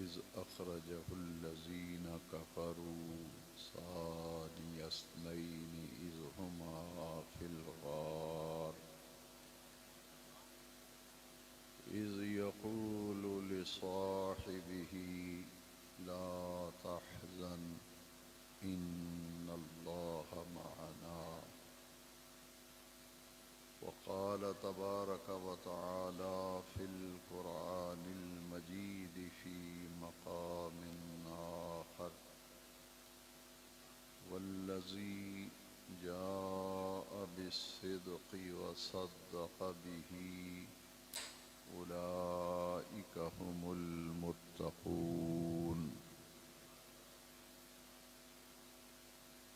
إذ أخرجه الذين كفروا ثاني اثنين إذ هما في الغار إذ يقول لصاحبه لا تحزن إن الله معنا وقال تبارك وتعالى في القرآن المجيد في مقام آخر والذي جاء بالصدق وصدق به أولئك هم المتقون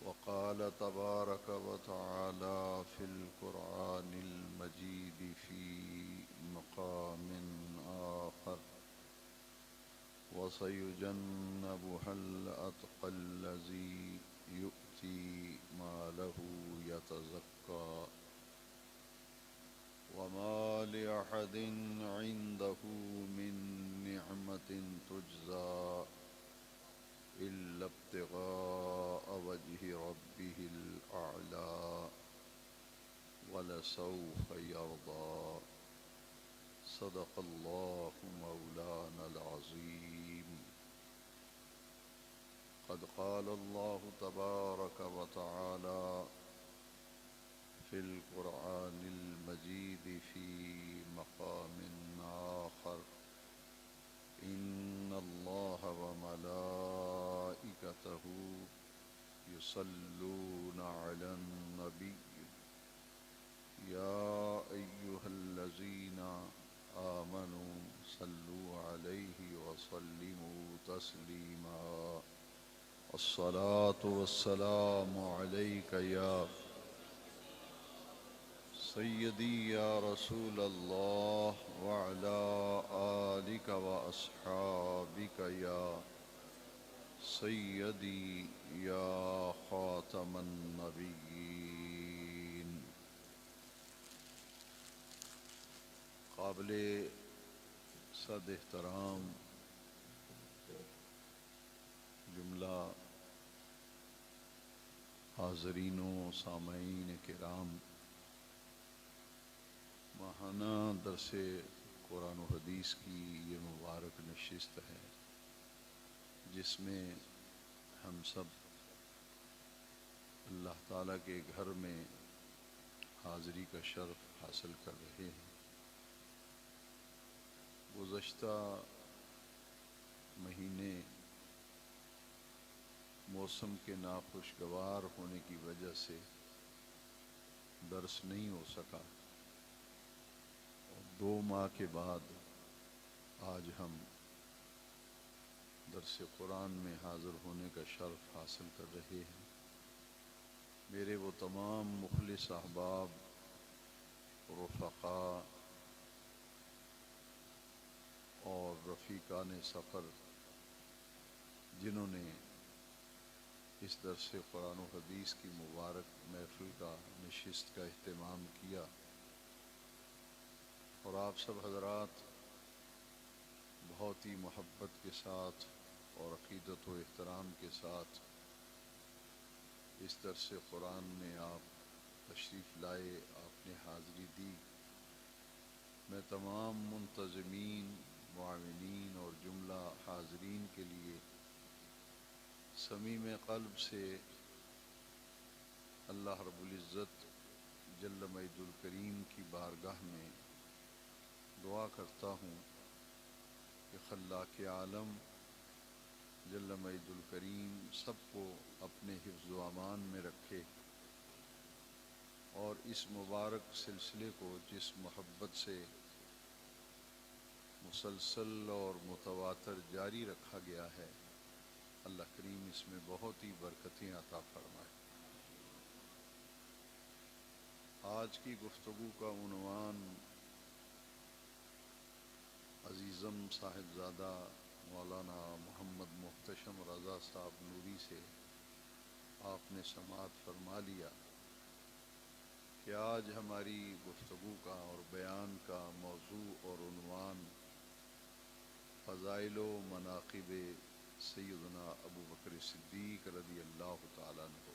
وقال تبارك وتعالى في القرآن المجيد في مقام آخر وسيجنبها الأتقى الذي يؤتي ماله يتزكى وما لأحد عنده من نعمة تجزى إلا ابتغاء وجه ربه الأعلى ولسوف يرضى صدق الله مولانا العظيم قد قال الله تبارك وتعالى في القرآن المجيد في مقام آخر إن الله وملائكته يصلون على النبي يا أيها الذين آمنوا صلوا عليه وسلموا تسليما الصلاة والسلام عليك يا سيدي يا رسول الله وعلى آلك وأصحابك يا سيدي يا خاتم النبيين قابل صد احترام جملہ حاضرین و سامعین کرام ماہانہ درس قرآن و حدیث کی یہ مبارک نشست ہے جس میں ہم سب اللہ تعالیٰ کے گھر میں حاضری کا شرف حاصل کر رہے ہیں۔ گزشتہ مہینے موسم کے ناخوشگوار ہونے کی وجہ سے درس نہیں ہو سکا، 2 ماہ کے بعد آج ہم درس قرآن میں حاضر ہونے کا شرف حاصل کر رہے ہیں۔ میرے وہ تمام مخلص احباب، رفقاء اور رفیقان سفر جنہوں نے اس درس قرآن و حدیث کی مبارک محفل کا نشست کا اہتمام کیا، اور آپ سب حضرات بہت ہی محبت کے ساتھ اور عقیدت و احترام کے ساتھ اس درس قرآن میں آپ تشریف لائے، آپ نے حاضری دی۔ میں تمام منتظمین، معاونین اور جملہ حاضرین کے لیے صمیم قلب سے اللہ رب العزت جل مجد الکریم کی بارگاہ میں دعا کرتا ہوں کہ خلاق عالم جل مجد الکریم سب کو اپنے حفظ و امان میں رکھے، اور اس مبارک سلسلے کو جس محبت سے مسلسل اور متواتر جاری رکھا گیا ہے، اللہ کریم اس میں بہت ہی برکتیں عطا فرمائے۔ آج کی گفتگو کا عنوان عزیزم صاحبزادہ مولانا محمد محتشم رضا صاحب نوری سے آپ نے سماعت فرما لیا کہ آج ہماری گفتگو کا اور بیان کا موضوع اور عنوان فضائل و مناقب سیدنا ابو بکر صدیق رضی اللہ تعالیٰ عنہ۔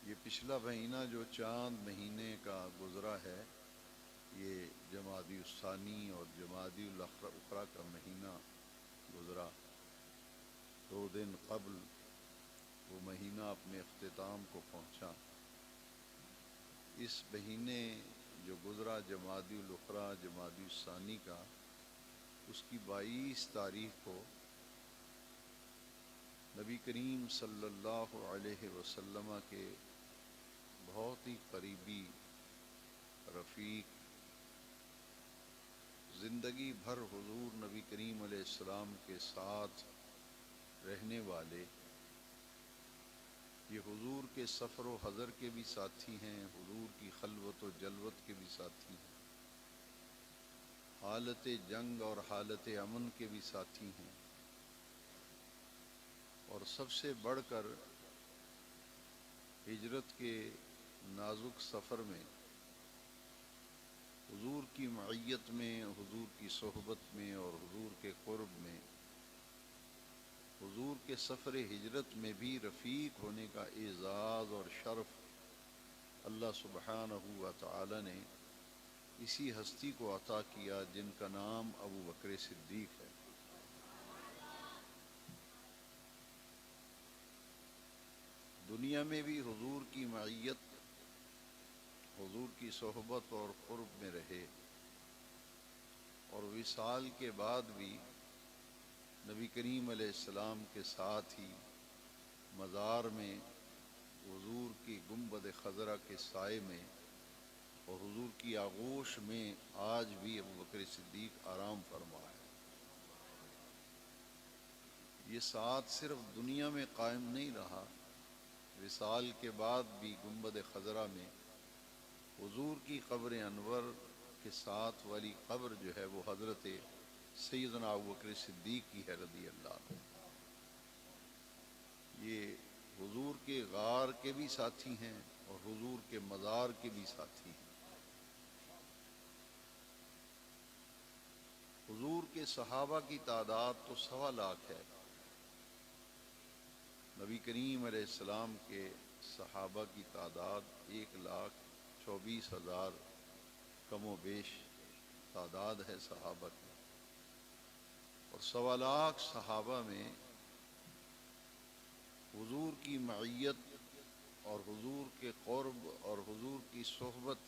یہ پچھلا مہینہ جو چاند مہینے کا گزرا ہے، یہ جمادی الثانی اور جمادی الاخرى کا مہینہ گزرا۔ 2 دن قبل وہ مہینہ اپنے اختتام کو پہنچا۔ اس مہینے جو گزرا جمادی الاخرى جمادی الثانی کا، اس کی 22 تاریخ کو نبی کریم صلی اللہ علیہ وسلم کے بہت ہی قریبی رفیق، زندگی بھر حضور نبی کریم علیہ السلام کے ساتھ رہنے والے، یہ حضور کے سفر و حضر کے بھی ساتھی ہیں، حضور کی خلوت و جلوت کے بھی ساتھی ہیں، حالت جنگ اور حالت امن کے بھی ساتھی ہیں، اور سب سے بڑھ کر ہجرت کے نازک سفر میں حضور کی معیت میں، حضور کی صحبت میں اور حضور کے قرب میں، حضور کے سفر ہجرت میں بھی رفیق ہونے کا اعزاز اور شرف اللہ سبحانہ و تعالی نے اسی ہستی کو عطا کیا جن کا نام ابو بکر صدیق ہے۔ دنیا میں بھی حضور کی معیت، حضور کی صحبت اور قرب میں رہے، اور وصال کے بعد بھی نبی کریم علیہ السلام کے ساتھ ہی مزار میں حضور کی گنبد خضرا کے سائے میں اور حضور کی آغوش میں آج بھی ابو بکر صدیق آرام فرما ہے۔ یہ ساتھ صرف دنیا میں قائم نہیں رہا، وصال کے بعد بھی گنبد خضرا میں حضور کی قبر انور کے ساتھ والی قبر جو ہے وہ حضرت سیدنا ابو بکر صدیق کی ہے رضی اللہ عنہ۔ یہ حضور کے غار کے بھی ساتھی ہیں اور حضور کے مزار کے بھی ساتھی ہیں۔ حضور کے صحابہ کی تعداد تو 1.25 لاکھ ہے۔ نبی کریم علیہ السلام کے صحابہ کی تعداد 1,24,000 کم و بیش تعداد ہے صحابہ کی، اور 1.25 لاکھ صحابہ میں حضور کی معیت اور حضور کے قرب اور حضور کی صحبت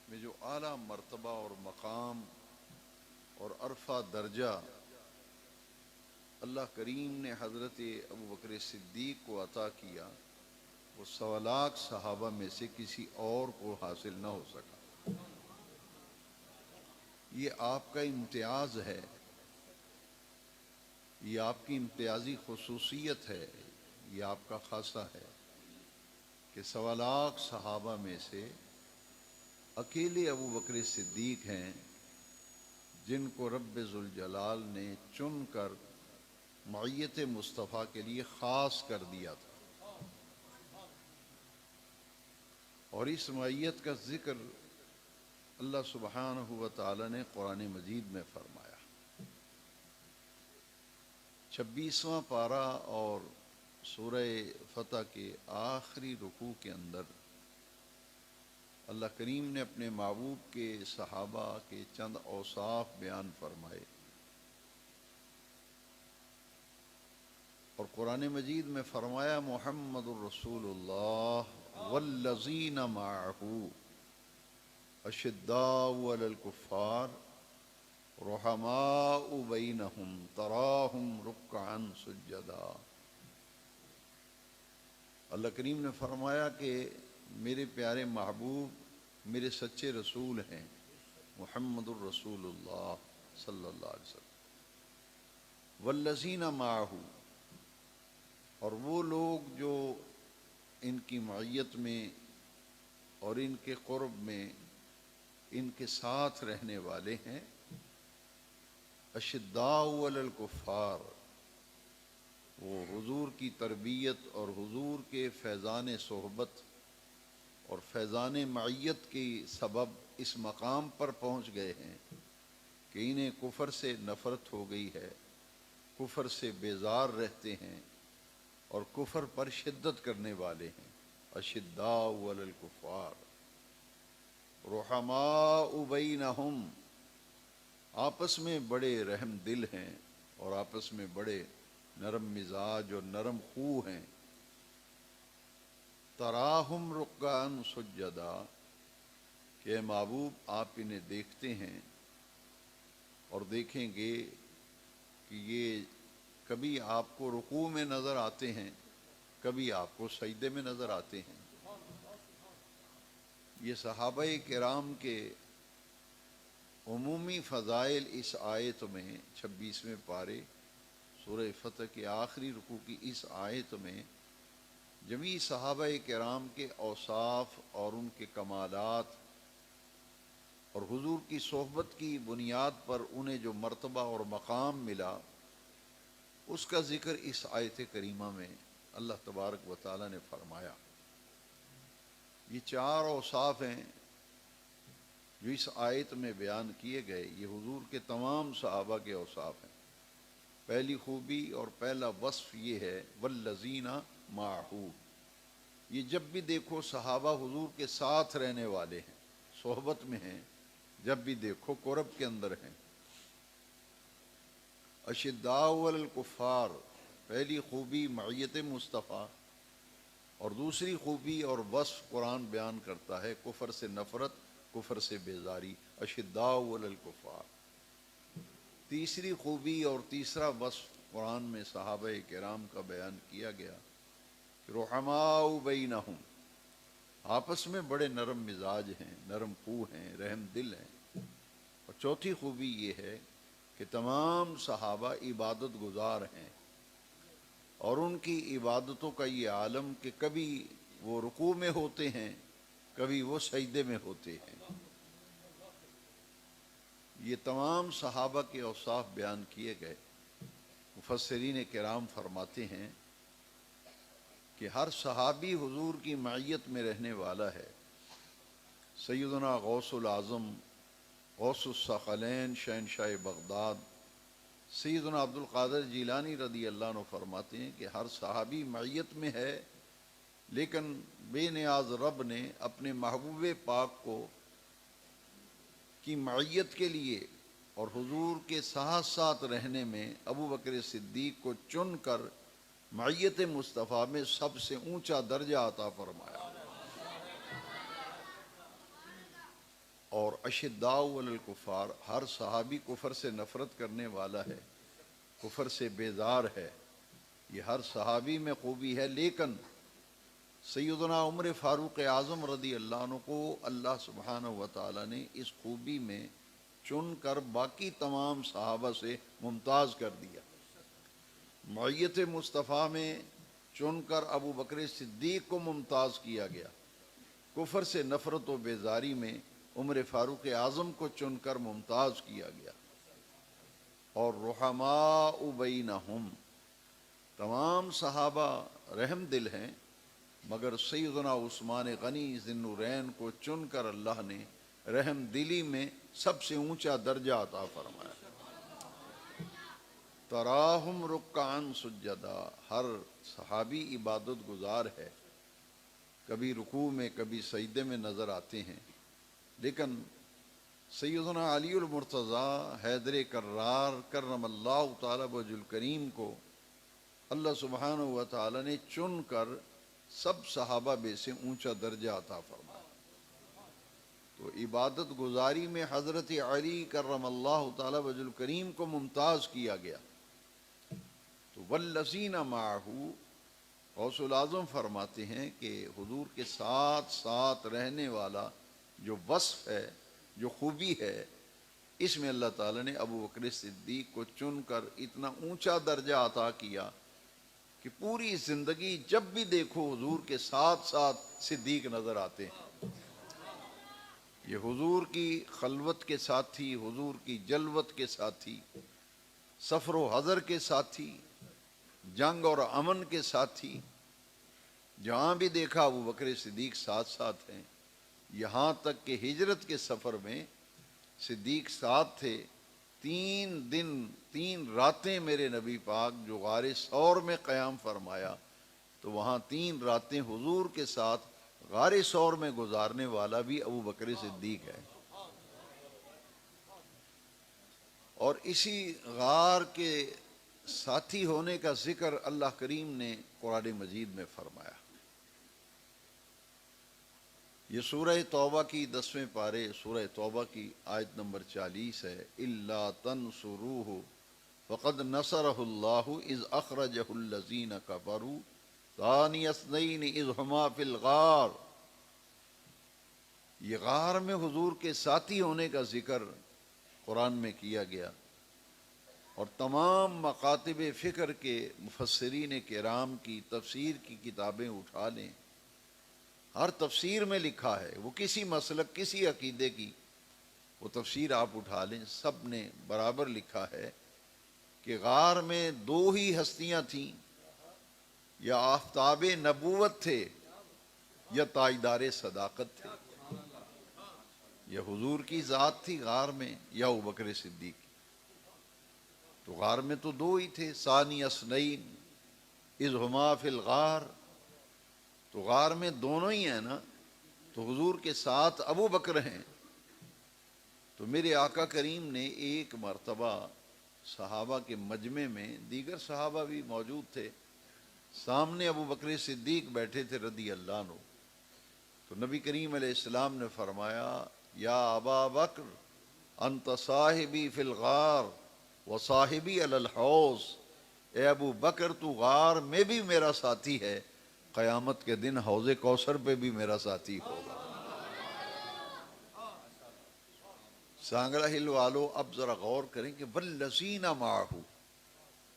میں جو اعلیٰ مرتبہ اور مقام اور عرفہ درجہ اللہ کریم نے حضرت ابو بکر صدیق کو عطا کیا، وہ 1.25 لاکھ صحابہ میں سے کسی اور کو حاصل نہ ہو سکا۔ یہ آپ کا امتیاز ہے، یہ آپ کی امتیازی خصوصیت ہے، یہ آپ کا خاصہ ہے کہ 1.25 لاکھ صحابہ میں سے اکیلے ابو بکر صدیق ہیں جن کو رب ذوالجلال نے چن کر معیت مصطفیٰ کے لیے خاص کر دیا تھا، اور اس معیت کا ذکر اللہ سبحانہ و تعالی نے قرآن مجید میں فرمایا۔ 26واں پارہ اور سورہ فتح کے آخری رکوع کے اندر اللہ کریم نے اپنے محبوب کے صحابہ کے چند اوصاف بیان فرمائے، اور قرآن مجید میں فرمایا محمد الرسول اللہ والذین معہ اشداء علی الکفار رحماء بینہم تراہم رکعا سجدا۔ اللہ کریم نے فرمایا کہ میرے پیارے محبوب میرے سچے رسول ہیں، محمد الرسول اللہ صلی اللہ علیہ وسلم، والذین معہ، اور وہ لوگ جو ان کی معیت میں اور ان کے قرب میں ان کے ساتھ رہنے والے ہیں، اشداء علی الکفار، وہ حضور کی تربیت اور حضور کے فیضان صحبت اور فیضان معیت کے سبب اس مقام پر پہنچ گئے ہیں کہ انہیں کفر سے نفرت ہو گئی ہے، کفر سے بیزار رہتے ہیں اور کفر پر شدت کرنے والے ہیں۔ اشداء علی الکفار رحماء بینہم، آپس میں بڑے رحم دل ہیں اور آپس میں بڑے نرم مزاج اور نرم خو ہیں۔ تراہم رکعا سجدا، کہ اے محبوب آپ انہیں دیکھتے ہیں اور دیکھیں گے کہ یہ کبھی آپ کو رکوع میں نظر آتے ہیں، کبھی آپ کو سجدے میں نظر آتے ہیں۔ یہ صحابہ کرام کے عمومی فضائل اس آیت میں 26ویں پارے سورہ فتح کے آخری رکوع کی اس آیت میں جمیع صحابہ کرام کے اوصاف اور ان کے کمالات اور حضور کی صحبت کی بنیاد پر انہیں جو مرتبہ اور مقام ملا، اس کا ذکر اس آیت کریمہ میں اللہ تبارک و تعالی نے فرمایا۔ یہ 4 اوصاف ہیں جو اس آیت میں بیان کیے گئے، یہ حضور کے تمام صحابہ کے اوصاف ہیں۔ پہلی خوبی اور پہلا وصف یہ ہے والذین معہ، یہ جب بھی دیکھو صحابہ حضور کے ساتھ رہنے والے ہیں، صحبت میں ہیں، جب بھی دیکھو قرب کے اندر ہیں۔ اشداء علی الکفار، پہلی خوبی معیت مصطفیٰ، اور دوسری خوبی اور وصف قرآن بیان کرتا ہے کفر سے نفرت، کفر سے بیزاری، اشداء علی الکفار۔ تیسری خوبی اور تیسرا وصف قرآن میں صحابہ کرام کا بیان کیا گیا، رحماء بینہم، آپس میں بڑے نرم مزاج ہیں، نرم خو ہیں، رحم دل ہیں۔ اور چوتھی خوبی یہ ہے کہ تمام صحابہ عبادت گزار ہیں، اور ان کی عبادتوں کا یہ عالم کہ کبھی وہ رکوع میں ہوتے ہیں، کبھی وہ سجدے میں ہوتے ہیں۔ یہ تمام صحابہ کے اوصاف بیان کیے گئے۔ مفسرین کرام فرماتے ہیں کہ ہر صحابی حضور کی معیت میں رہنے والا ہے۔ سیدنا غوث العظم، غوث الثقلین، شہنشاہ بغداد سیدنا عبد القادر جیلانی رضی اللہ عنہ فرماتے ہیں کہ ہر صحابی معیت میں ہے، لیکن بے نیاز رب نے اپنے محبوب پاک کو کی معیت کے لیے اور حضور کے ساتھ ساتھ رہنے میں ابو بکر صدیق کو چن کر معیت مصطفیٰ میں سب سے اونچا درجہ عطا فرمایا۔ اور اشداء علی الکفار، ہر صحابی کفر سے نفرت کرنے والا ہے، کفر سے بیزار ہے، یہ ہر صحابی میں خوبی ہے۔ لیکن سیدنا عمر فاروق اعظم رضی اللہ عنہ کو اللہ سبحانہ و تعالی نے اس خوبی میں چن کر باقی تمام صحابہ سے ممتاز کر دیا۔ معیت مصطفیٰ میں چن کر ابو بکر صدیق کو ممتاز کیا گیا، کفر سے نفرت و بیزاری میں عمر فاروق اعظم کو چن کر ممتاز کیا گیا۔ اور رحماء بینہم، تمام صحابہ رحم دل ہیں، مگر سیدنا عثمان غنی ذی النورین کو چن کر اللہ نے رحم دلی میں سب سے اونچا درجہ عطا فرمایا۔ تراہم رکعا سجدا، ہر صحابی عبادت گزار ہے، کبھی رکوع میں کبھی سجدے میں نظر آتے ہیں۔ لیکن سیدنا علی المرتضیٰ حیدر کرار کرم اللہ تعالی وجہ الکریم کو اللہ سبحانہ و تعالی نے چن کر سب صحابہ میں سے اونچا درجہ عطا فرمایا۔ تو عبادت گزاری میں حضرت علی کرم اللہ تعالی وجہ الکریم کو ممتاز کیا گیا۔ تو والذین معہ، غوث العظم فرماتے ہیں کہ حضور کے ساتھ ساتھ رہنے والا جو وصف ہے، جو خوبی ہے، اس میں اللہ تعالیٰ نے ابو بکر صدیق کو چن کر اتنا اونچا درجہ عطا کیا کہ پوری زندگی جب بھی دیکھو حضور کے ساتھ ساتھ صدیق نظر آتے ہیں۔ یہ حضور کی خلوت کے ساتھی، حضور کی جلوت کے ساتھی، سفر و حضر کے ساتھی، جنگ اور امن کے ساتھی، جہاں بھی دیکھا ابو بکر صدیق ساتھ ساتھ ہیں۔ یہاں تک کہ ہجرت کے سفر میں صدیق ساتھ تھے، 3 دن 3 راتیں میرے نبی پاک جو غار ثور میں قیام فرمایا، تو وہاں 3 راتیں حضور کے ساتھ غار ثور میں گزارنے والا بھی ابو بکر صدیق ہے۔ اور اسی غار کے ساتھی ہونے کا ذکر اللہ کریم نے قرآن مجید میں فرمایا۔ یہ سورہ توبہ کی 10ویں پارے سورہ توبہ کی آیت نمبر 40 ہے۔ اِلَّا تَنْصُرُوهُ فَقَدْ نَصَرَهُ اللَّهُ إِذْ أَخْرَجَهُ الَّذِينَ كَفَرُوا ثَانِيَ اثْنَيْنِ إِذْ هُمَا فِي الْغَارِ۔ یہ غار میں حضور کے ساتھی ہونے کا ذکر قرآن میں کیا گیا، اور تمام مکاتب فکر کے مفسرین کرام کی تفسیر کی کتابیں اٹھا لیں، ہر تفسیر میں لکھا ہے، وہ کسی مسلک کسی عقیدے کی وہ تفسیر آپ اٹھا لیں، سب نے برابر لکھا ہے کہ غار میں 2 ہی ہستیاں تھیں، یا آفتاب نبوت تھے یا تاجدار صداقت تھے۔ یہ حضور کی ذات تھی غار میں یا ابوبکر صدیق۔ تو غار میں تو 2 ہی تھے، ثانی اثنین اذ ہما فی الغار، تو غار میں دونوں ہی ہیں نا، تو حضور کے ساتھ ابو بکر ہیں۔ تو میرے آقا کریم نے ایک مرتبہ صحابہ کے مجمع میں، دیگر صحابہ بھی موجود تھے، سامنے ابو بکر صدیق بیٹھے تھے رضی اللہ عنہ، تو نبی کریم علیہ السلام نے فرمایا یا ابا بکر انت صاحبی فی الغار وصاحبی علی الحوض، اے ابو بکر تو غار میں بھی میرا ساتھی ہے، قیامت کے دن حوض کوثر پہ بھی میرا ساتھی ہوگا۔ سانگرہ ہل والو اب ذرا غور کریں کہ والذین معہ،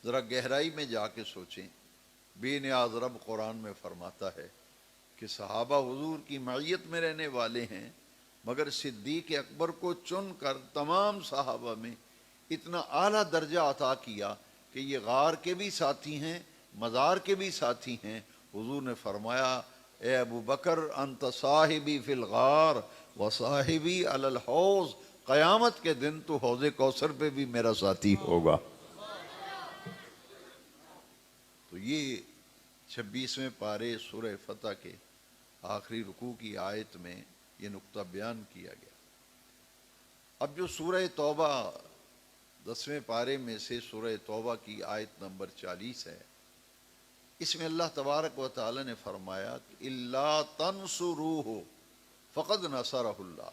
ذرا گہرائی میں جا کے سوچیں۔ بے نیاز رب قرآن میں فرماتا ہے کہ صحابہ حضور کی معیت میں رہنے والے ہیں، مگر صدیق اکبر کو چن کر تمام صحابہ میں اتنا اعلیٰ درجہ عطا کیا کہ یہ غار کے بھی ساتھی ہیں، مزار کے بھی ساتھی ہیں۔ حضور نے فرمایا اے ابو بکر انت صاحبی فی الغار وصاحبی علی الحوض، قیامت کے دن تو حوض کوثر پہ بھی میرا ساتھی ہوگا۔ تو یہ 26ویں پارے سورہ فتح کے آخری رکوع کی آیت میں یہ نقطہ بیان کیا گیا۔ اب جو سورہ توبہ 10ویں پارے میں سے سورہ توبہ کی آیت نمبر 40 ہے، اس میں اللہ تبارک و تعالی نے فرمایا کہ اِلَّا تَنْصُرُوهُ فَقَدْ نَصَرَهُ اللَّهُ،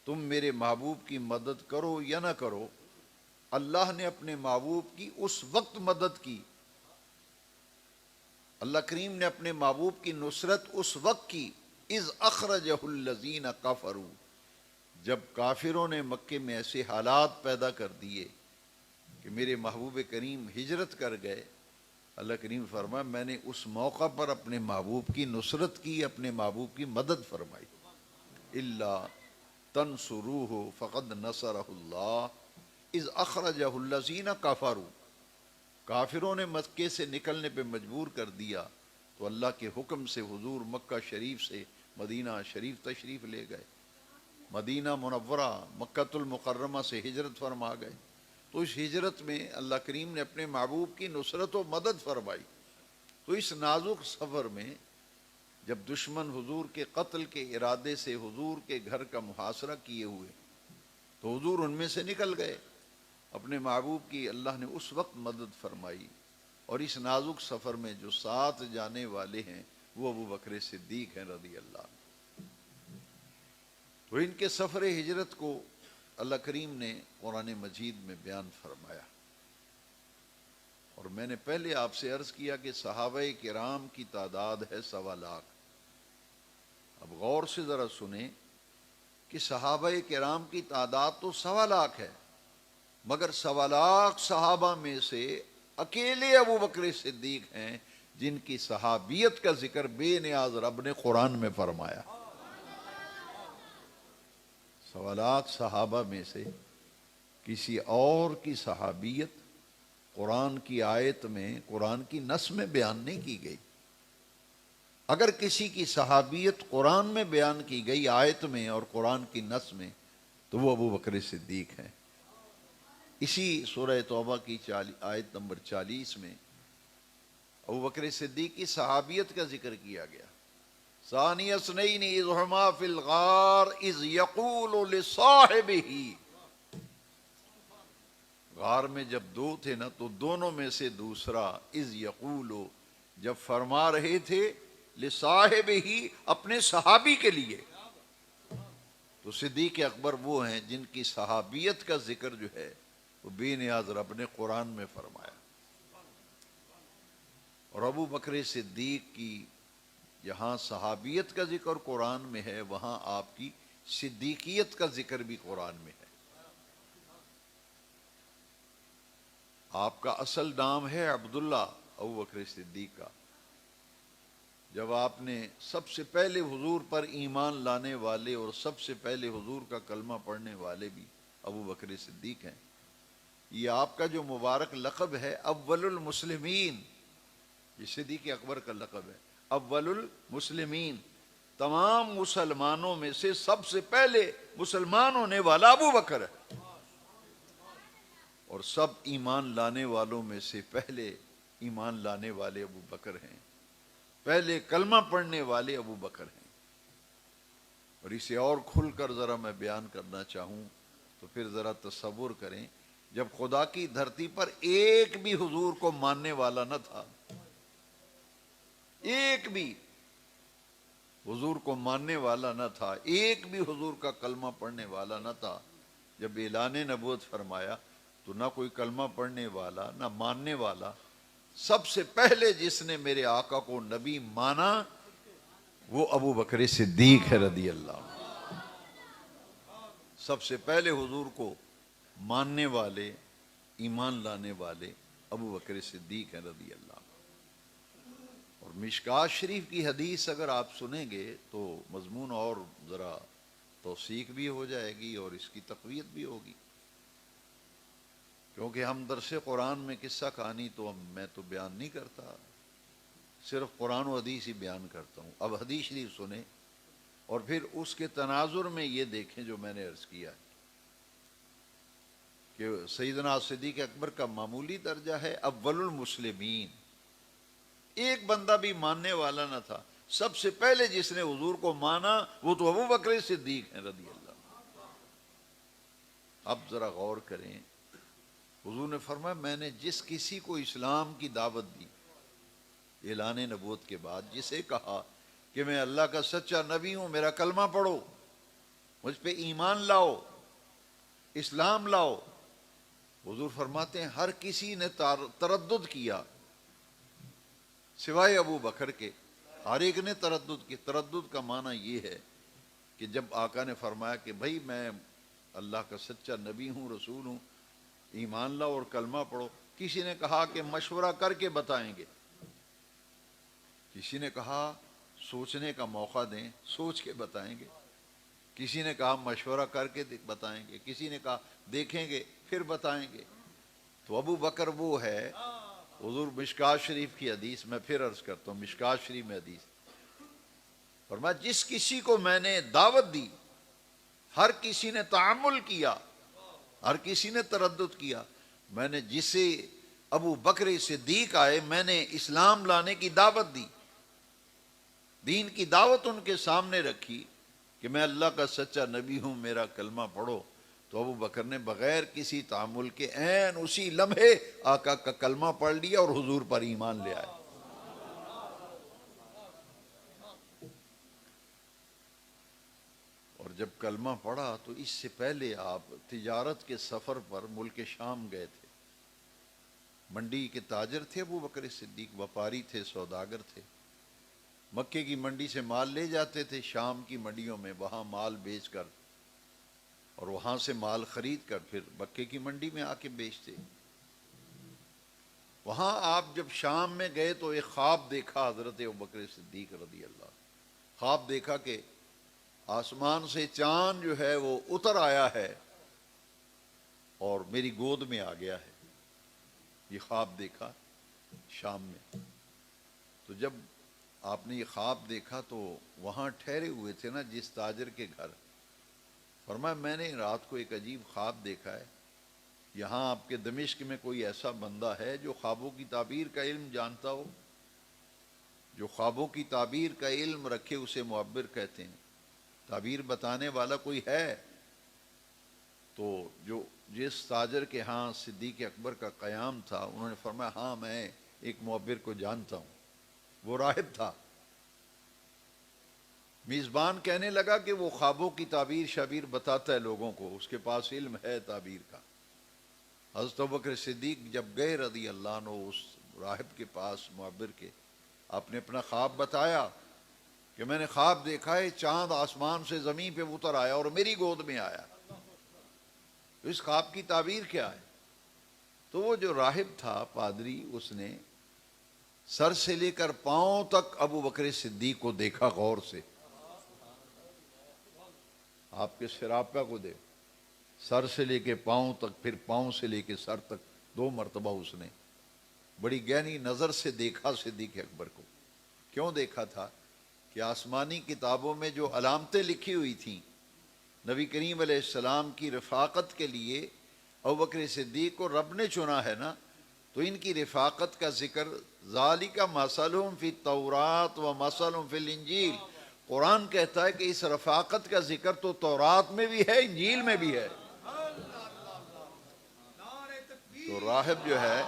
تم میرے محبوب کی مدد کرو یا نہ کرو، اللہ نے اپنے محبوب کی اس وقت مدد کی، اللہ کریم نے اپنے محبوب کی نصرت اس وقت کی اِذْ أَخْرَجَهُ الَّذِينَ كَفَرُوا، جب کافروں نے مکے میں ایسے حالات پیدا کر دیے کہ میرے محبوب کریم ہجرت کر گئے۔ اللہ کریم فرمایا میں نے اس موقع پر اپنے محبوب کی نصرت کی، اپنے محبوب کی مدد فرمائی۔ اِلَّا تَنْصُرُوهُ فَقَدْ نَصَرَهُ اللَّهُ اِذْ أَخْرَجَهُ الَّذِينَ كَفَرُوا، کافروں نے مکے سے نکلنے پہ مجبور کر دیا تو اللہ کے حکم سے حضور مکہ شریف سے مدینہ شریف تشریف لے گئے، مدینہ منورہ مکۃ المکرمہ سے ہجرت فرما گئے۔ تو اس ہجرت میں اللہ کریم نے اپنے محبوب کی نصرت و مدد فرمائی۔ تو اس نازک سفر میں جب دشمن حضور کے قتل کے ارادے سے حضور کے گھر کا محاصرہ کیے ہوئے، تو حضور ان میں سے نکل گئے، اپنے محبوب کی اللہ نے اس وقت مدد فرمائی۔ اور اس نازک سفر میں جو ساتھ جانے والے ہیں وہ ابو بکر صدیق ہیں رضی اللہ عنہ۔ تو ان کے سفر ہجرت کو اللہ کریم نے قرآن مجید میں بیان فرمایا۔ اور میں نے پہلے آپ سے عرض کیا کہ صحابہ کرام کی تعداد ہے 1.25 لاکھ۔ اب غور سے ذرا سنیں کہ صحابہ کرام کی تعداد تو 1.25 لاکھ ہے، مگر 1.25 لاکھ صحابہ میں سے اکیلے ابو بکر صدیق ہیں جن کی صحابیت کا ذکر بے نیاز رب نے قرآن میں فرمایا۔ 1.25 لاکھ صحابہ میں سے کسی اور کی صحابیت قرآن کی آیت میں، قرآن کی نص میں بیان نہیں کی گئی۔ اگر کسی کی صحابیت قرآن میں بیان کی گئی آیت میں اور قرآن کی نص میں، تو وہ ابو بکر صدیق ہیں۔ اسی سورہ توبہ کی آیت نمبر 40 میں ابو بکر صدیق کی صحابیت کا ذکر کیا گیا. ثانی اثنین اذ ہما فی الغار اذ یقول لصاحبہ، غار میں جب دو تھے نا تو دونوں میں سے دوسرا اذ یقول، جب فرما رہے تھے لصاحبہ، اپنے صحابی کے لیے. تو صدیق اکبر وہ ہیں جن کی صحابیت کا ذکر جو ہے وہ بے نیاز رب نے قرآن میں فرمایا. اور ابو بکر صدیق کی جہاں صحابیت کا ذکر قرآن میں ہے وہاں آپ کی صدیقیت کا ذکر بھی قرآن میں ہے. آپ کا اصل نام ہے عبداللہ ابو بکر صدیق کا. جب آپ نے سب سے پہلے حضور پر ایمان لانے والے اور سب سے پہلے حضور کا کلمہ پڑھنے والے بھی ابو بکر صدیق ہیں. یہ آپ کا جو مبارک لقب ہے اول المسلمین، یہ صدیق اکبر کا لقب ہے. اول المسلمین، تمام مسلمانوں میں سے سب سے پہلے مسلمان ہونے والا ابو بکر ہے، اور سب ایمان لانے والوں میں سے پہلے ایمان لانے والے ابو بکر ہیں، پہلے کلمہ پڑھنے والے ابو بکر ہیں. اور اسے اور کھل کر ذرا میں بیان کرنا چاہوں تو پھر ذرا تصور کریں، جب خدا کی دھرتی پر ایک بھی حضور کو ماننے والا نہ تھا، ایک بھی حضور کو ماننے والا نہ تھا، ایک بھی حضور کا کلمہ پڑھنے والا نہ تھا، جب اعلان نبوت فرمایا تو نہ کوئی کلمہ پڑھنے والا نہ ماننے والا. سب سے پہلے جس نے میرے آقا کو نبی مانا وہ ابو بکر صدیق ہے رضی اللہ عنہ. سب سے پہلے حضور کو ماننے والے، ایمان لانے والے ابو بکر صدیق ہے رضی اللہ عنہ. اور مشکات شریف کی حدیث اگر آپ سنیں گے تو مضمون اور ذرا توثیق بھی ہو جائے گی اور اس کی تقویت بھی ہوگی. کیونکہ ہم درس قرآن میں قصہ کہانی تو میں تو بیان نہیں کرتا، صرف قرآن و حدیث ہی بیان کرتا ہوں. اب حدیث شریف سنیں اور پھر اس کے تناظر میں یہ دیکھیں جو میں نے عرض کیا ہے کہ سیدنا صدیق اکبر کا معمولی درجہ ہے اول المسلمین، ایک بندہ بھی ماننے والا نہ تھا. سب سے پہلے جس نے حضور کو مانا وہ تو ابو بکر صدیق ہیں رضی اللہ عنہ. اب ذرا غور کریں، حضور نے فرمایا میں نے جس کسی کو اسلام کی دعوت دی اعلان نبوت کے بعد، جسے کہا کہ میں اللہ کا سچا نبی ہوں، میرا کلمہ پڑھو، مجھ پہ ایمان لاؤ، اسلام لاؤ، حضور فرماتے ہیں ہر کسی نے تردد کیا سوائے ابو بکر کے. ہر ایک نے تردد کی. تردد کا معنی یہ ہے کہ جب آقا نے فرمایا کہ بھائی میں اللہ کا سچا نبی ہوں، رسول ہوں، ایمان لاؤ اور کلمہ پڑھو، کسی نے کہا کہ مشورہ کر کے بتائیں گے، کسی نے کہا سوچنے کا موقع دیں، سوچ کے بتائیں گے، کسی نے کہا مشورہ کر کے بتائیں گے، کسی نے کہا دیکھیں گے پھر بتائیں گے. تو ابو بکر وہ ہے. حضور مشکات شریف کی حدیث میں پھر عرض کرتا ہوں، مشکات شریف میں حدیث فرمایا جس کسی کو میں نے دعوت دی، ہر کسی نے تعامل کیا، ہر کسی نے تردد کیا، میں نے جسے ابو بکر صدیق آئے میں نے اسلام لانے کی دعوت دی، دین کی دعوت ان کے سامنے رکھی کہ میں اللہ کا سچا نبی ہوں، میرا کلمہ پڑھو، تو ابو بکر نے بغیر کسی تعامل کے عین اسی لمحے آقا کا کلمہ پڑھ لیا اور حضور پر ایمان لے آئے. اور جب کلمہ پڑھا تو اس سے پہلے آپ تجارت کے سفر پر ملک شام گئے تھے. منڈی کے تاجر تھے ابو بکر صدیق، وپاری تھے، سوداگر تھے. مکے کی منڈی سے مال لے جاتے تھے شام کی منڈیوں میں، وہاں مال بیچ کر اور وہاں سے مال خرید کر پھر مکے کی منڈی میں آ کے بیچتے. وہاں آپ جب شام میں گئے تو ایک خواب دیکھا حضرت ابوبکر صدیق رضی اللہ. خواب دیکھا کہ آسمان سے چاند جو ہے وہ اتر آیا ہے اور میری گود میں آ گیا ہے. یہ خواب دیکھا شام میں. تو جب آپ نے یہ خواب دیکھا تو وہاں ٹھہرے ہوئے تھے نا جس تاجر کے گھر، فرمایا میں نے رات کو ایک عجیب خواب دیکھا ہے یہاں آپ کے دمشق میں کوئی ایسا بندہ ہے جو خوابوں کی تعبیر کا علم جانتا ہو؟ جو خوابوں کی تعبیر کا علم رکھے اسے معبر کہتے ہیں۔ تعبیر بتانے والا کوئی ہے؟ تو جو جس تاجر کے ہاں صدیق اکبر کا قیام تھا انہوں نے فرمایا ہاں میں ایک معبر کو جانتا ہوں، وہ راہب تھا۔ میزبان کہنے لگا کہ وہ خوابوں کی تعبیر شبیر بتاتا ہے لوگوں کو، اس کے پاس علم ہے تعبیر کا۔ حضرت ابوبکر صدیق جب گئے رضی اللہ عنہ اس راہب کے پاس معبر کے، آپ نے اپنا خواب بتایا کہ میں نے خواب دیکھا ہے چاند آسمان سے زمین پہ اتر آیا اور میری گود میں آیا، تو اس خواب کی تعبیر کیا ہے؟ تو وہ جو راہب تھا پادری، اس نے سر سے لے کر پاؤں تک ابو بکر صدیق کو دیکھا غور سے۔ آپ کے سراپا کو دے، سر سے لے کے پاؤں تک، پھر پاؤں سے لے کے سر تک 2 مرتبہ اس نے بڑی گہری نظر سے دیکھا صدیق اکبر کو۔ کیوں دیکھا تھا؟ کہ آسمانی کتابوں میں جو علامتیں لکھی ہوئی تھیں نبی کریم علیہ السلام کی رفاقت کے لیے، ابوبکر صدیق کو رب نے چنا ہے نا، تو ان کی رفاقت کا ذکر ذالک مثلہم فی التوراۃ و مثلہم فی الانجیل، قرآن کہتا ہے کہ اس رفاقت کا ذکر تو تورات میں بھی ہے، انجیل میں بھی ہے۔ تو راہب جو ہے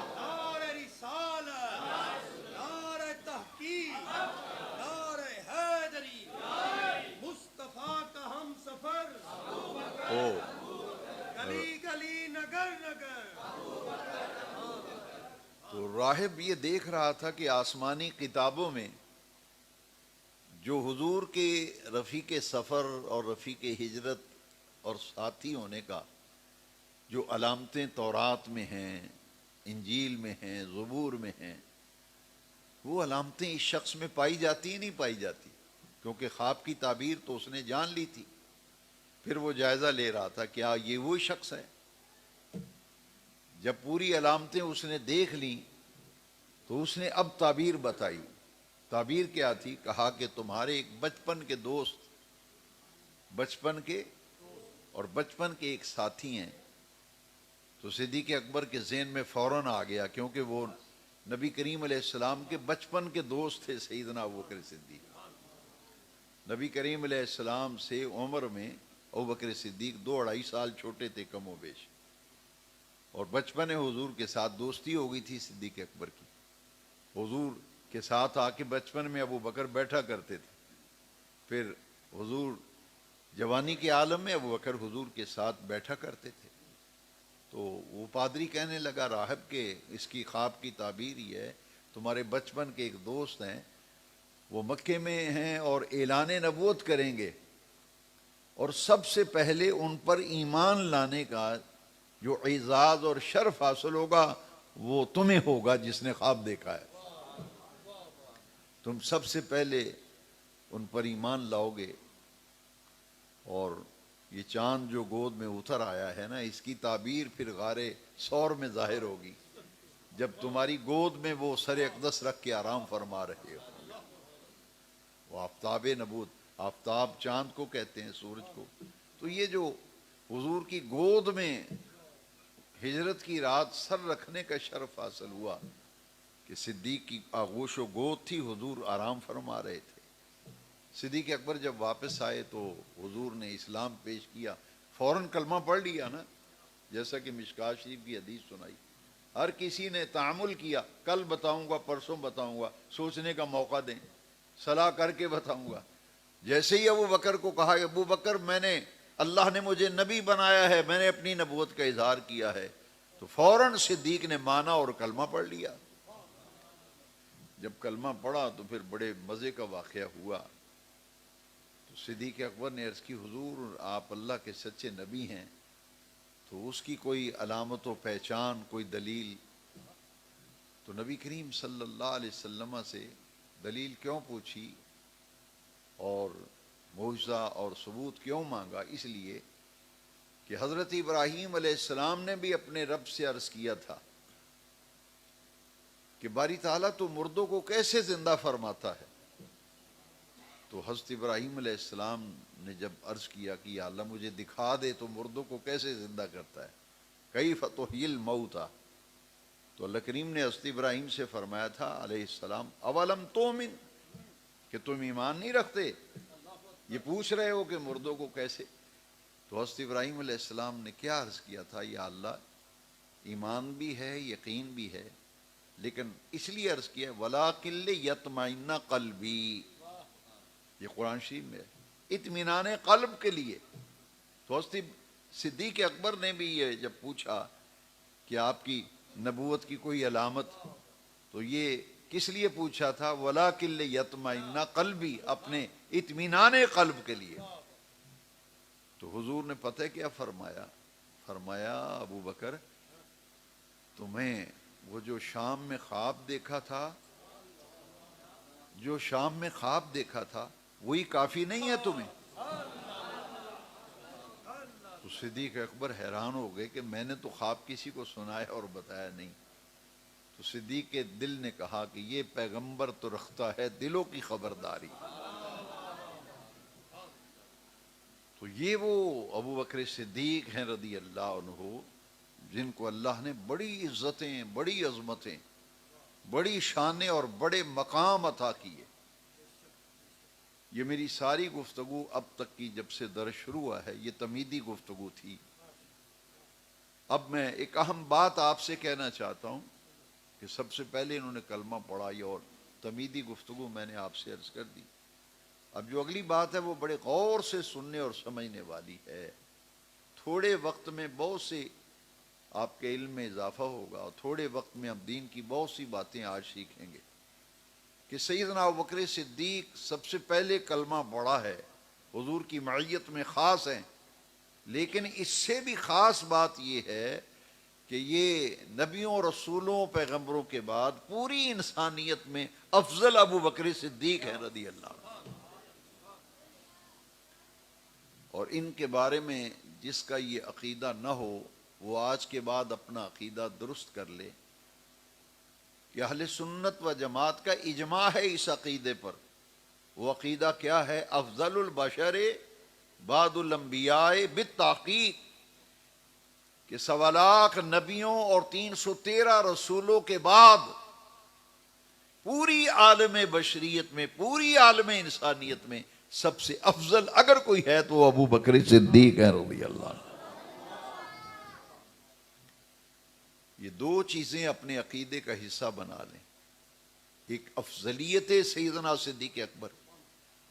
وہ تو راہب یہ دیکھ رہا تھا کہ آسمانی کتابوں میں جو حضور کے رفیق سفر اور رفیق ہجرت اور ساتھی ہونے کا جو علامتیں تورات میں ہیں، انجیل میں ہیں، زبور میں ہیں، وہ علامتیں اس شخص میں پائی جاتی ہی نہیں پائی جاتی، کیونکہ خواب کی تعبیر تو اس نے جان لی تھی۔ پھر وہ جائزہ لے رہا تھا کیا یہ وہی شخص ہے؟ جب پوری علامتیں اس نے دیکھ لیں تو اس نے اب تعبیر بتائی۔ تعبیر کیا تھی؟ کہا کہ تمہارے ایک بچپن کے دوست، بچپن کے اور بچپن کے ایک ساتھی ہیں۔ تو صدیق اکبر کے ذہن میں فوراً آ گیا، کیونکہ وہ نبی کریم علیہ السلام کے بچپن کے دوست تھے سیدنا ابوبکر صدیق۔ نبی کریم علیہ السلام سے عمر میں ابوبکر صدیق 2-2.5 سال چھوٹے تھے کم و بیش، اور بچپن حضور کے ساتھ دوستی ہو گئی تھی صدیق اکبر کی۔ حضور کے ساتھ آ کے بچپن میں ابو بکر بیٹھا کرتے تھے، پھر حضور جوانی کے عالم میں ابو بکر حضور کے ساتھ بیٹھا کرتے تھے۔ تو وہ پادری کہنے لگا راہب کے اس کی خواب کی تعبیر یہ ہے، تمہارے بچپن کے ایک دوست ہیں، وہ مکے میں ہیں اور اعلان نبوت کریں گے، اور سب سے پہلے ان پر ایمان لانے کا جو اعزاز اور شرف حاصل ہوگا وہ تمہیں ہوگا جس نے خواب دیکھا ہے۔ تم سب سے پہلے ان پر ایمان لاؤ گے، اور یہ چاند جو گود میں اتر آیا ہے نا، اس کی تعبیر پھر غار ثور میں ظاہر ہوگی، جب تمہاری گود میں وہ سر اقدس رکھ کے آرام فرما رہے ہو۔ وہ آفتاب نبوت، آفتاب چاند کو کہتے ہیں، سورج کو۔ تو یہ جو حضور کی گود میں ہجرت کی رات سر رکھنے کا شرف حاصل ہوا کہ صدیق کی آغوش و گود تھی، حضور آرام فرما رہے تھے۔ صدیق اکبر جب واپس آئے تو حضور نے اسلام پیش کیا، فوراً کلمہ پڑھ لیا نا، جیسا کہ مشکوٰۃ شریف کی حدیث سنائی۔ ہر کسی نے تعامل کیا، کل بتاؤں گا، پرسوں بتاؤں گا، سوچنے کا موقع دیں، صلاح کر کے بتاؤں گا۔ جیسے ہی ابو بکر کو کہا کہ ابو بکر اللہ نے مجھے نبی بنایا ہے، میں نے اپنی نبوت کا اظہار کیا ہے، تو فوراً صدیق نے مانا اور کلمہ پڑھ لیا۔ جب کلمہ پڑھا تو پھر بڑے مزے کا واقعہ ہوا۔ تو صدیق اکبر نے عرض کی حضور آپ اللہ کے سچے نبی ہیں، تو اس کی کوئی علامت و پہچان، کوئی دلیل؟ تو نبی کریم صلی اللہ علیہ وسلم سے دلیل کیوں پوچھی اور معجزہ اور ثبوت کیوں مانگا؟ اس لیے کہ حضرت ابراہیم علیہ السلام نے بھی اپنے رب سے عرض کیا تھا کہ باری تعالیٰ تو مردوں کو کیسے زندہ فرماتا ہے؟ تو حضرت ابراہیم علیہ السلام نے جب عرض کیا کہ یا اللہ مجھے دکھا دے تو مردوں کو کیسے زندہ کرتا ہے، کیف تحیی الموتى، تو اللہ کریم نے حضرت ابراہیم سے فرمایا تھا علیہ السلام اولم تؤمن، کہ تم ایمان نہیں رکھتے، یہ پوچھ رہے ہو کہ مردوں کو کیسے؟ تو حضرت ابراہیم علیہ السلام نے کیا عرض کیا تھا، یا اللہ ایمان بھی ہے یقین بھی ہے، لیکن اس لیے عرض کیا وَلَٰكِن لِيَطْمَئِنَّ قَلْبِي، یہ قرآن شریف میں ہے، اطمینان قلب کے لیے۔ تو حضرت صدیق اکبر نے بھی یہ جب پوچھا کہ آپ کی نبوت کی کوئی علامت، تو یہ کس لیے پوچھا تھا، وَلَٰكِن لِيَطْمَئِنَّ قَلْبِي، اپنے اطمینان قلب کے لیے۔ تو حضور نے پتہ کیا فرمایا، فرمایا ابو بکر تمہیں وہ جو شام میں خواب دیکھا تھا، جو شام میں خواب دیکھا تھا وہی کافی نہیں ہے تمہیں؟ تو صدیق اکبر حیران ہو گئے کہ میں نے تو خواب کسی کو سنایا اور بتایا نہیں۔ تو صدیق کے دل نے کہا کہ یہ پیغمبر تو رکھتا ہے دلوں کی خبرداری۔ تو یہ وہ ابو بکر صدیق ہیں رضی اللہ عنہ، جن کو اللہ نے بڑی عزتیں، بڑی عظمتیں، بڑی شانیں اور بڑے مقام عطا کیے۔ یہ میری ساری گفتگو اب تک کی جب سے درس شروع ہوا ہے یہ تمہیدی گفتگو تھی۔ اب میں ایک اہم بات آپ سے کہنا چاہتا ہوں کہ سب سے پہلے انہوں نے کلمہ پڑھا، یہ اور تمہیدی گفتگو میں نے آپ سے عرض کر دی۔ اب جو اگلی بات ہے وہ بڑے غور سے سننے اور سمجھنے والی ہے۔ تھوڑے وقت میں بہت سے آپ کے علم میں اضافہ ہوگا، اور تھوڑے وقت میں ہم دین کی بہت سی باتیں آج سیکھیں گے کہ سیدنا ابوبکر صدیق سب سے پہلے کلمہ پڑھا ہے، حضور کی معیت میں خاص ہیں، لیکن اس سے بھی خاص بات یہ ہے کہ یہ نبیوں رسولوں پیغمبروں کے بعد پوری انسانیت میں افضل ابوبکر صدیق ہیں رضی اللہ عنہ۔ اور ان کے بارے میں جس کا یہ عقیدہ نہ ہو وہ آج کے بعد اپنا عقیدہ درست کر لے کہ اہل سنت و جماعت کا اجماع ہے اس عقیدے پر۔ وہ عقیدہ کیا ہے؟ افضل البشر بعد الانبیاء بالتحقیق، کہ 1.25 لاکھ نبیوں اور 313 رسولوں کے بعد پوری عالم بشریت میں، پوری عالم انسانیت میں سب سے افضل اگر کوئی ہے تو وہ ابو بکر صدیق ہے رضی اللہ عنہ۔ یہ دو چیزیں اپنے عقیدے کا حصہ بنا لیں، ایک افضلیت سیدنا صدیق اکبر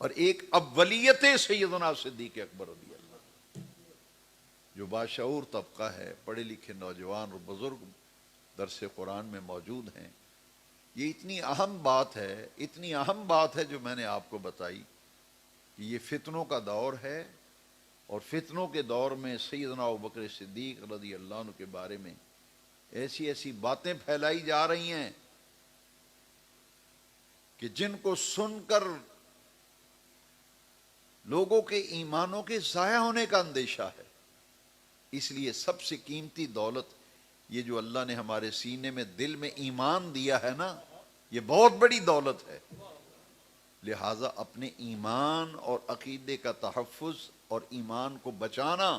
اور ایک اولیت سیدنا صدیق اکبر رضی اللہ۔ جو باشعور طبقہ ہے، پڑھے لکھے نوجوان اور بزرگ درس قرآن میں موجود ہیں، یہ اتنی اہم بات ہے، اتنی اہم بات ہے جو میں نے آپ کو بتائی کہ یہ فتنوں کا دور ہے، اور فتنوں کے دور میں سیدنا ابوبکر صدیق رضی اللہ عنہ کے بارے میں ایسی ایسی باتیں پھیلائی جا رہی ہیں کہ جن کو سن کر لوگوں کے ایمانوں کے ضائع ہونے کا اندیشہ ہے۔ اس لیے سب سے قیمتی دولت یہ جو اللہ نے ہمارے سینے میں دل میں ایمان دیا ہے نا، یہ بہت بڑی دولت ہے۔ لہٰذا اپنے ایمان اور عقیدے کا تحفظ اور ایمان کو بچانا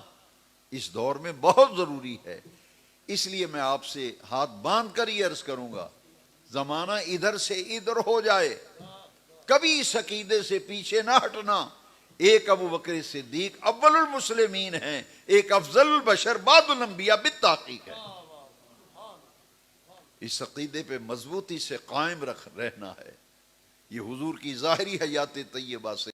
اس دور میں بہت ضروری ہے۔ اس لیے میں آپ سے ہاتھ باندھ کر یہ عرض کروں گا، زمانہ ادھر سے ادھر ہو جائے، کبھی اس عقیدے سے پیچھے نہ ہٹنا۔ ایک ابوبکر صدیق اول المسلمین ہیں، ایک افضل البشر بعد الانبیاء بالتحقیق ہے۔ اس عقیدے پہ مضبوطی سے قائم رہنا ہے۔ یہ حضور کی ظاہری حیات طیبہ سے